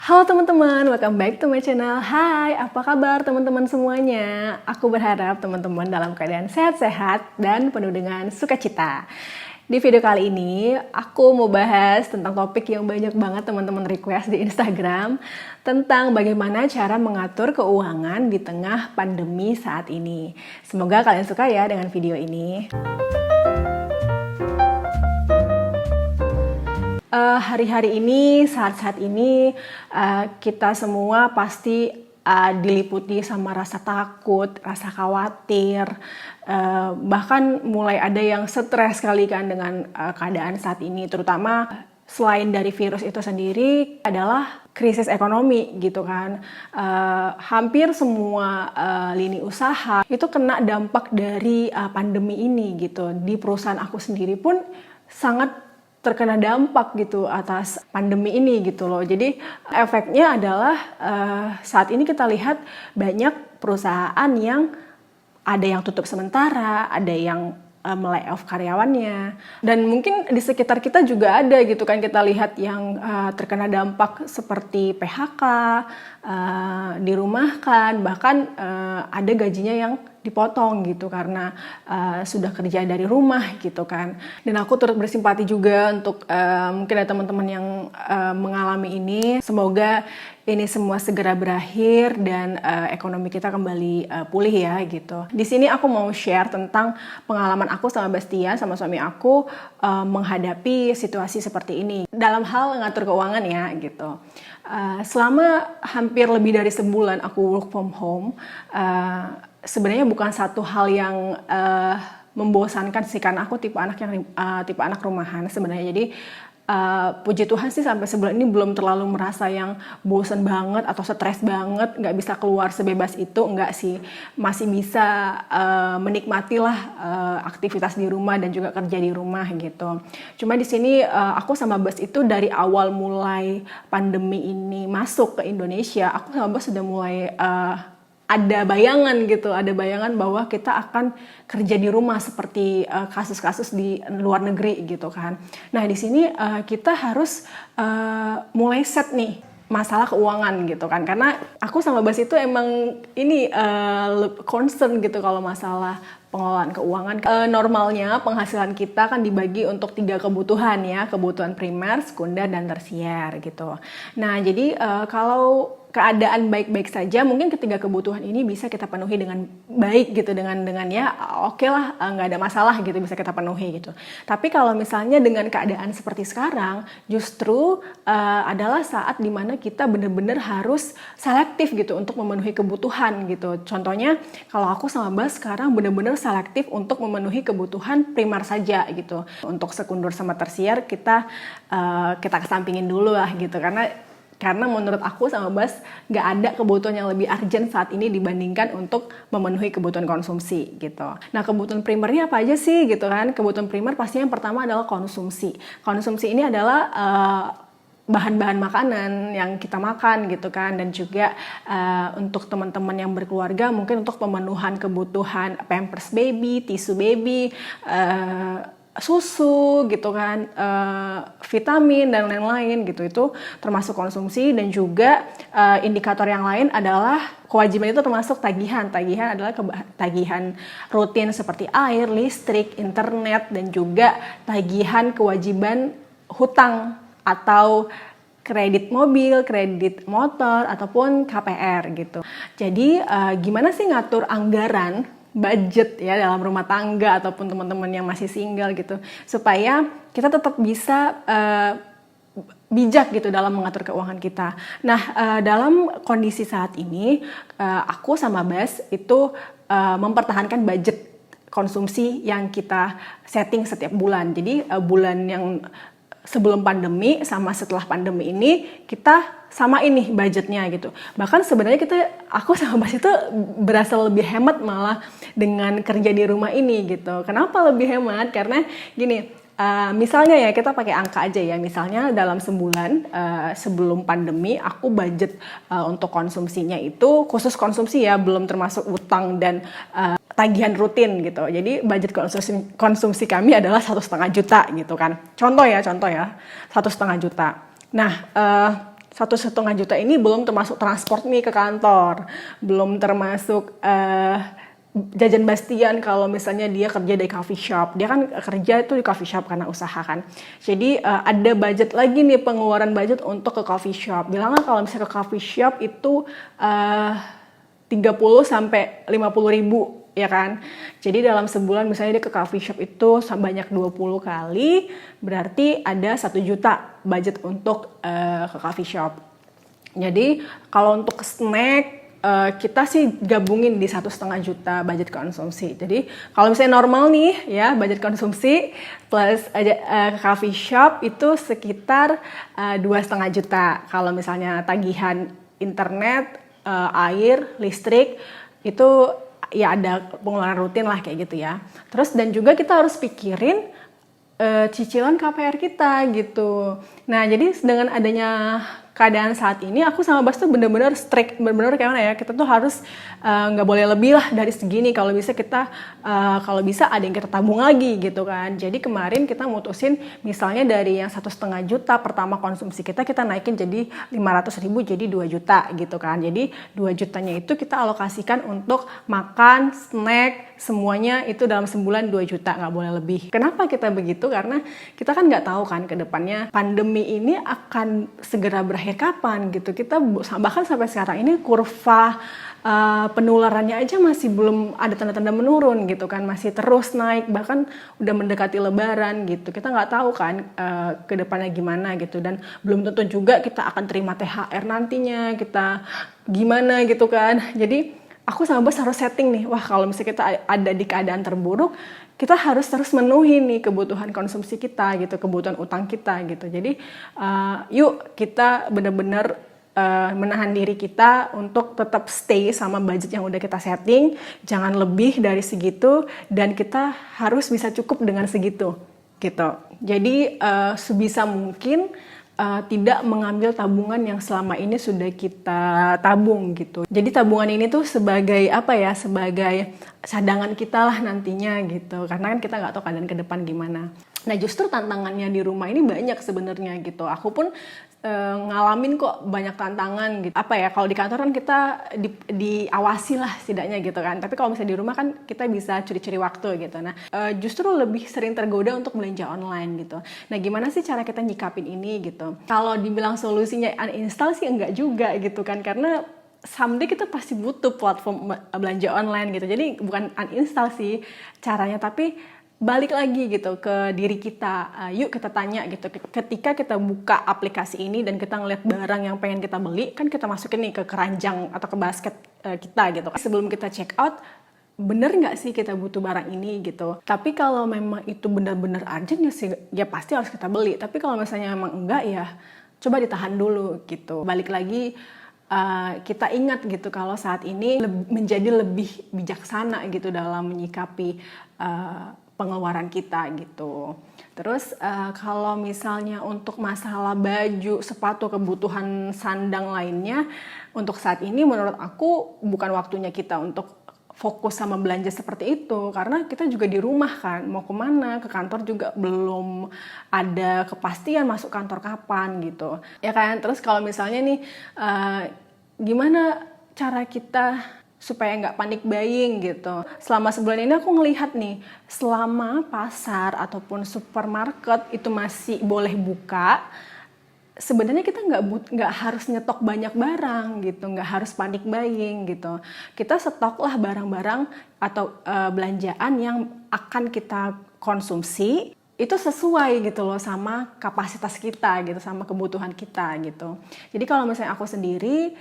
Halo teman-teman, welcome back to my channel. Hai, apa kabar teman-teman semuanya? Aku berharap teman-teman dalam keadaan sehat-sehat dan penuh dengan sukacita. Di video kali ini, aku mau bahas tentang topik yang banyak banget teman-teman request di Instagram tentang bagaimana cara mengatur keuangan di tengah pandemi saat ini. Semoga kalian suka ya dengan video ini. Hari-hari ini, saat-saat ini, kita semua pasti diliputi sama rasa takut, rasa khawatir, bahkan mulai ada yang stres sekali kan dengan keadaan saat ini, terutama selain dari virus itu sendiri adalah krisis ekonomi gitu kan. Hampir semua lini usaha itu kena dampak dari pandemi ini gitu. Di perusahaan aku sendiri pun sangat terkena dampak gitu atas pandemi ini gitu loh. Jadi efeknya adalah saat ini kita lihat banyak perusahaan yang ada yang tutup sementara, ada yang melay-off karyawannya, dan mungkin di sekitar kita juga ada gitu kan, kita lihat yang terkena dampak seperti PHK, dirumahkan, bahkan ada gajinya yang dipotong gitu karena sudah kerja dari rumah gitu kan. Dan aku turut bersimpati juga untuk mungkin ada teman-teman yang mengalami ini. Semoga ini semua segera berakhir dan ekonomi kita kembali pulih ya gitu. Di sini aku mau share tentang pengalaman aku sama Bastian, sama suami aku menghadapi situasi seperti ini dalam hal ngatur keuangan ya gitu. Selama hampir lebih dari sebulan aku work from home, sebenarnya bukan satu hal yang membosankan sih, karena aku tipe anak rumahan sebenarnya. Jadi puji Tuhan sih sampai sebulan ini belum terlalu merasa yang bosan banget atau stres banget, nggak bisa keluar sebebas itu, enggak sih. Masih bisa menikmati lah aktivitas di rumah dan juga kerja di rumah gitu. Cuma di sini aku sama Bas itu dari awal mulai pandemi ini masuk ke Indonesia, aku sama Bas sudah mulai ada bayangan bahwa kita akan kerja di rumah seperti kasus-kasus di luar negeri gitu kan. Nah di sini kita harus mulai set nih masalah keuangan gitu kan, karena aku sama Bas itu emang ini concern gitu kalau masalah pengelolaan keuangan. Normalnya penghasilan kita kan dibagi untuk 3 kebutuhan ya, kebutuhan primer, sekunder, dan tersier gitu. Nah jadi kalau keadaan baik-baik saja, mungkin ketiga kebutuhan ini bisa kita penuhi dengan baik gitu, dengan ya oke lah, nggak ada masalah gitu, bisa kita penuhi gitu. Tapi kalau misalnya dengan keadaan seperti sekarang, justru adalah saat dimana kita benar-benar harus selektif gitu untuk memenuhi kebutuhan gitu. Contohnya kalau aku sama Bas sekarang benar-benar selektif untuk memenuhi kebutuhan primer saja gitu. Untuk sekunder sama tersier kita kesampingin dulu lah gitu, karena menurut aku sama Bas nggak ada kebutuhan yang lebih urgent saat ini dibandingkan untuk memenuhi kebutuhan konsumsi gitu. Nah kebutuhan primernya apa aja sih gitu kan? Kebutuhan primer pastinya yang pertama adalah konsumsi. Konsumsi ini adalah bahan-bahan makanan yang kita makan gitu kan, dan juga untuk teman-teman yang berkeluarga mungkin untuk pemenuhan kebutuhan pampers baby, tisu baby, susu gitu kan, vitamin dan lain-lain gitu, itu termasuk konsumsi. Dan juga indikator yang lain adalah kewajiban, itu termasuk tagihan adalah tagihan rutin seperti air, listrik, internet, dan juga tagihan kewajiban hutang atau kredit mobil, kredit motor, ataupun KPR gitu. Jadi gimana sih ngatur anggaran, budget ya dalam rumah tangga ataupun teman-teman yang masih single gitu, supaya kita tetap bisa bijak gitu dalam mengatur keuangan kita. Nah dalam kondisi saat ini aku sama Bas itu mempertahankan budget konsumsi yang kita setting setiap bulan. Jadi bulan yang sebelum pandemi sama setelah pandemi ini kita sama ini budgetnya gitu. Bahkan sebenarnya aku sama Bas itu berasa lebih hemat malah dengan kerja di rumah ini gitu. Kenapa lebih hemat? Karena gini, misalnya ya kita pakai angka aja ya. Misalnya dalam sebulan sebelum pandemi aku budget untuk konsumsinya itu khusus konsumsi ya, belum termasuk utang dan tagihan rutin gitu. Jadi budget konsumsi kami adalah 1,5 juta gitu kan. Contoh ya 1,5 juta. Nah 1,5 juta ini belum termasuk transport nih ke kantor, belum termasuk jajan Bastian kalau misalnya dia kerja di coffee shop. Dia kan kerja itu di coffee shop karena usaha kan. Jadi ada budget lagi nih, pengeluaran budget untuk ke coffee shop. Bilanglah kalau misalnya ke coffee shop itu 30 sampai 50 ribu ya kan. Jadi dalam sebulan misalnya dia ke coffee shop itu sebanyak 20 kali, berarti ada 1 juta budget untuk ke coffee shop. Jadi kalau untuk snack kita sih gabungin di 1,5 juta budget konsumsi. Jadi kalau misalnya normal nih ya budget konsumsi plus coffee shop itu sekitar 2,5 juta. Kalau misalnya tagihan internet, air, listrik itu ya ada pengeluaran rutin lah kayak gitu ya. Terus dan juga kita harus pikirin cicilan KPR kita gitu. Nah jadi dengan adanya keadaan saat ini aku sama Bas tuh bener-bener strict, bener-bener kayak mana ya, kita tuh harus nggak boleh lebih lah dari segini. Kalau bisa kita kalau bisa ada yang kita tabung lagi gitu kan. Jadi kemarin kita mutusin misalnya dari yang 1,5 juta pertama konsumsi kita naikin jadi 500 ribu jadi 2 juta gitu kan. Jadi 2 jutanya itu kita alokasikan untuk makan, snack, semuanya itu dalam sebulan 2 juta, nggak boleh lebih. Kenapa kita begitu? Karena kita kan nggak tahu kan ke depannya pandemi ini akan segera berakhir kapan gitu. Kita bahkan sampai sekarang ini kurva penularannya aja masih belum ada tanda-tanda menurun gitu kan, masih terus naik, bahkan udah mendekati lebaran gitu. Kita nggak tahu kan ke depannya gimana gitu, dan belum tentu juga kita akan terima THR nantinya, kita gimana gitu kan. Jadi aku sama Bas harus setting nih, wah kalau misalnya kita ada di keadaan terburuk, kita harus terus menuhi nih kebutuhan konsumsi kita gitu, kebutuhan utang kita gitu. Jadi yuk kita benar-benar menahan diri kita untuk tetap stay sama budget yang udah kita setting, jangan lebih dari segitu, dan kita harus bisa cukup dengan segitu gitu. Jadi sebisa mungkin tidak mengambil tabungan yang selama ini sudah kita tabung gitu. Jadi tabungan ini tuh sebagai apa ya, sebagai cadangan kita lah nantinya gitu. Karena kan kita nggak tahu keadaan ke depan gimana. Nah justru tantangannya di rumah ini banyak sebenarnya gitu. Aku pun ngalamin kok banyak tantangan gitu. Apa ya, kalau di kantor kan kita diawasi lah setidaknya gitu kan. Tapi kalau misalnya di rumah kan kita bisa curi-curi waktu gitu. Nah justru lebih sering tergoda untuk belanja online gitu. Nah gimana sih cara kita nyikapin ini gitu? Kalau dibilang solusinya uninstall sih enggak juga gitu kan. Karena someday kita pasti butuh platform belanja online gitu. Jadi bukan uninstall sih caranya, tapi balik lagi gitu ke diri kita, yuk kita tanya gitu, ketika kita buka aplikasi ini dan kita ngeliat barang yang pengen kita beli, kan kita masukin nih ke keranjang atau ke basket kita gitu. Sebelum kita check out, bener nggak sih kita butuh barang ini gitu. Tapi kalau memang itu benar-benar urgent ya sih, ya pasti harus kita beli. Tapi kalau misalnya memang enggak ya, coba ditahan dulu gitu. Balik lagi, kita ingat gitu kalau saat ini menjadi lebih bijaksana gitu dalam menyikapi pengeluaran kita gitu. Terus kalau misalnya untuk masalah baju, sepatu, kebutuhan sandang lainnya, untuk saat ini menurut aku bukan waktunya kita untuk fokus sama belanja seperti itu, karena kita juga di rumah kan, mau kemana, ke kantor juga belum ada kepastian masuk kantor kapan gitu ya kan. Terus kalau misalnya nih gimana cara kita supaya nggak panik buying gitu. Selama sebulan ini aku ngelihat nih, selama pasar ataupun supermarket itu masih boleh buka, sebenarnya kita nggak harus nyetok banyak barang gitu, nggak harus panik buying gitu. Kita stoklah barang-barang atau belanjaan yang akan kita konsumsi itu sesuai gitu loh sama kapasitas kita gitu, sama kebutuhan kita gitu. Jadi kalau misalnya aku sendiri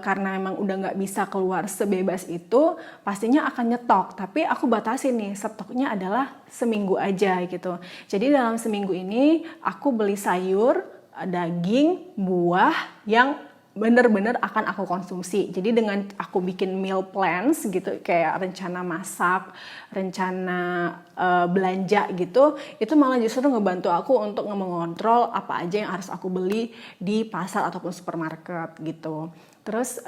karena memang udah nggak bisa keluar sebebas itu, pastinya akan nyetok. Tapi aku batasin nih, stoknya adalah seminggu aja gitu. Jadi dalam seminggu ini aku beli sayur, daging, buah yang bener-bener akan aku konsumsi. Jadi dengan aku bikin meal plans gitu, kayak rencana masak, rencana belanja gitu, itu malah justru ngebantu aku untuk mengontrol apa aja yang harus aku beli di pasar ataupun supermarket gitu. Terus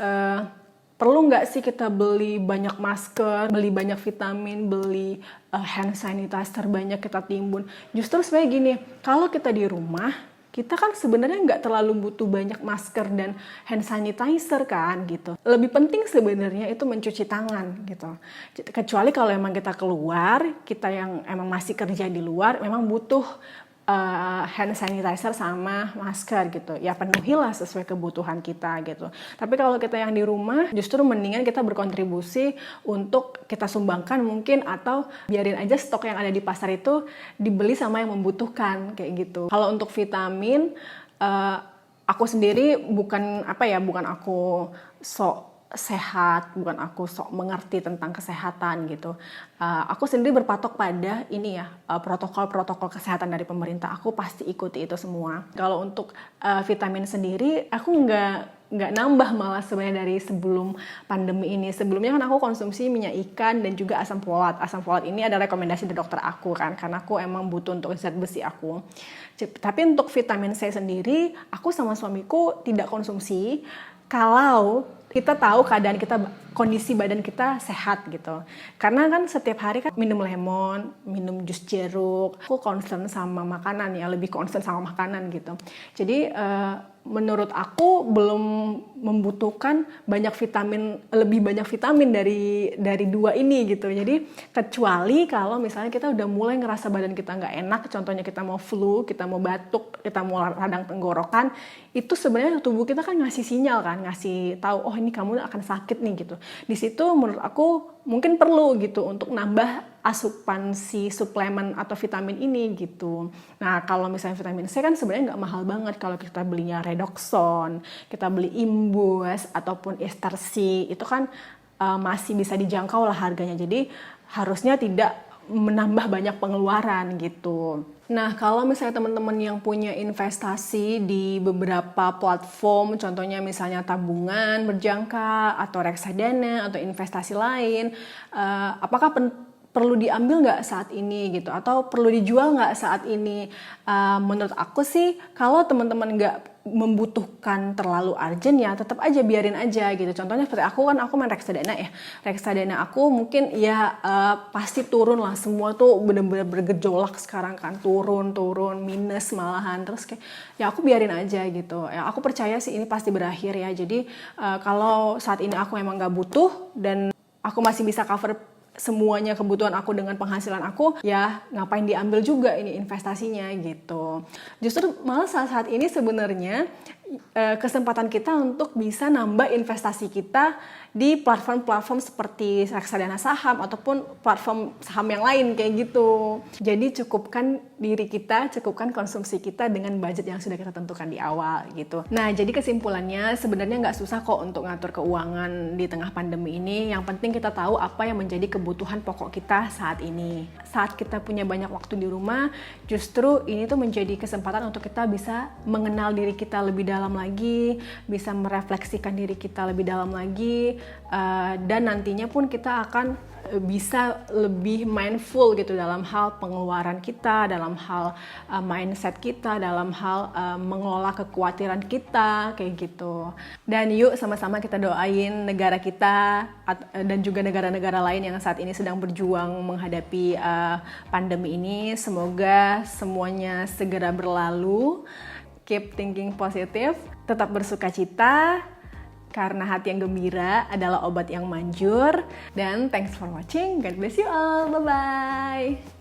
perlu nggak sih kita beli banyak masker, beli banyak vitamin, beli hand sanitizer banyak kita timbun? Justru sebenarnya gini, kalau kita di rumah kita kan sebenarnya nggak terlalu butuh banyak masker dan hand sanitizer kan gitu. Lebih penting sebenarnya itu mencuci tangan gitu. Kecuali kalau emang kita keluar, kita yang emang masih kerja di luar, memang butuh hand sanitizer sama masker gitu. Ya penuhilah sesuai kebutuhan kita gitu. Tapi kalau kita yang di rumah, justru mendingan kita berkontribusi untuk kita sumbangkan mungkin, atau biarin aja stok yang ada di pasar itu dibeli sama yang membutuhkan kayak gitu. Kalau untuk vitamin, aku sendiri bukan aku sok sehat, bukan aku sok mengerti tentang kesehatan gitu. Aku sendiri berpatok pada ini ya, protokol-protokol kesehatan dari pemerintah. Aku pasti ikuti itu semua. Kalau untuk vitamin sendiri, aku nggak nambah malah sebenarnya dari sebelum pandemi ini. Sebelumnya kan aku konsumsi minyak ikan dan juga asam folat. Asam folat ini ada rekomendasi dari dokter aku kan, karena aku emang butuh untuk zat besi aku. Tapi untuk vitamin C sendiri, aku sama suamiku tidak konsumsi kalau kita tahu keadaan kita, kondisi badan kita sehat gitu. Karena kan setiap hari kan minum lemon, minum jus jeruk. Aku concern sama makanan ya, lebih concern sama makanan gitu. Jadi menurut aku belum membutuhkan lebih banyak vitamin dari dua ini gitu. Jadi kecuali kalau misalnya kita udah mulai ngerasa badan kita nggak enak, contohnya kita mau flu, kita mau batuk, kita mau radang tenggorokan, itu sebenarnya tubuh kita kan ngasih sinyal kan, ngasih tahu, oh ini kamu akan sakit nih gitu. Di situ menurut aku mungkin perlu gitu untuk nambah asupan si suplemen atau vitamin ini gitu. Nah kalau misalnya vitamin C kan sebenarnya nggak mahal banget kalau kita belinya Redoxon, kita beli Imbus ataupun Estercy, itu kan masih bisa dijangkau lah harganya. Jadi harusnya tidak menambah banyak pengeluaran gitu. Nah, kalau misalnya teman-teman yang punya investasi di beberapa platform, contohnya misalnya tabungan berjangka atau reksadana atau investasi lain, apakah perlu diambil nggak saat ini gitu, atau perlu dijual nggak saat ini? Menurut aku sih, kalau teman-teman nggak membutuhkan terlalu urgent ya tetap aja biarin aja gitu. Contohnya seperti aku main reksadana ya. Reksadana aku mungkin ya pasti turun lah, semua tuh bener-bener bergejolak sekarang kan, turun minus malahan, terus kayak ya aku biarin aja gitu. Ya aku percaya sih ini pasti berakhir ya. Jadi kalau saat ini aku emang nggak butuh dan aku masih bisa cover semuanya kebutuhan aku dengan penghasilan aku, ya ngapain diambil juga ini investasinya gitu. Justru malah saat ini sebenarnya kesempatan kita untuk bisa nambah investasi kita di platform-platform seperti reksadana saham ataupun platform saham yang lain kayak gitu. Jadi cukupkan diri kita, cukupkan konsumsi kita dengan budget yang sudah kita tentukan di awal gitu. Nah, jadi kesimpulannya sebenarnya nggak susah kok untuk ngatur keuangan di tengah pandemi ini. Yang penting kita tahu apa yang menjadi kebutuhan pokok kita saat ini. Saat kita punya banyak waktu di rumah, justru ini tuh menjadi kesempatan untuk kita bisa mengenal diri kita lebih dalam lagi, bisa merefleksikan diri kita lebih dalam lagi, dan nantinya pun kita akan bisa lebih mindful gitu dalam hal pengeluaran kita, dalam hal mindset kita, dalam hal mengelola kekhawatiran kita kayak gitu. Dan yuk sama-sama kita doain negara kita dan juga negara-negara lain yang saat ini sedang berjuang menghadapi pandemi ini. Semoga semuanya segera berlalu. Keep thinking positive, tetap bersukacita, karena hati yang gembira adalah obat yang manjur. Dan thanks for watching. God bless you all. Bye-bye.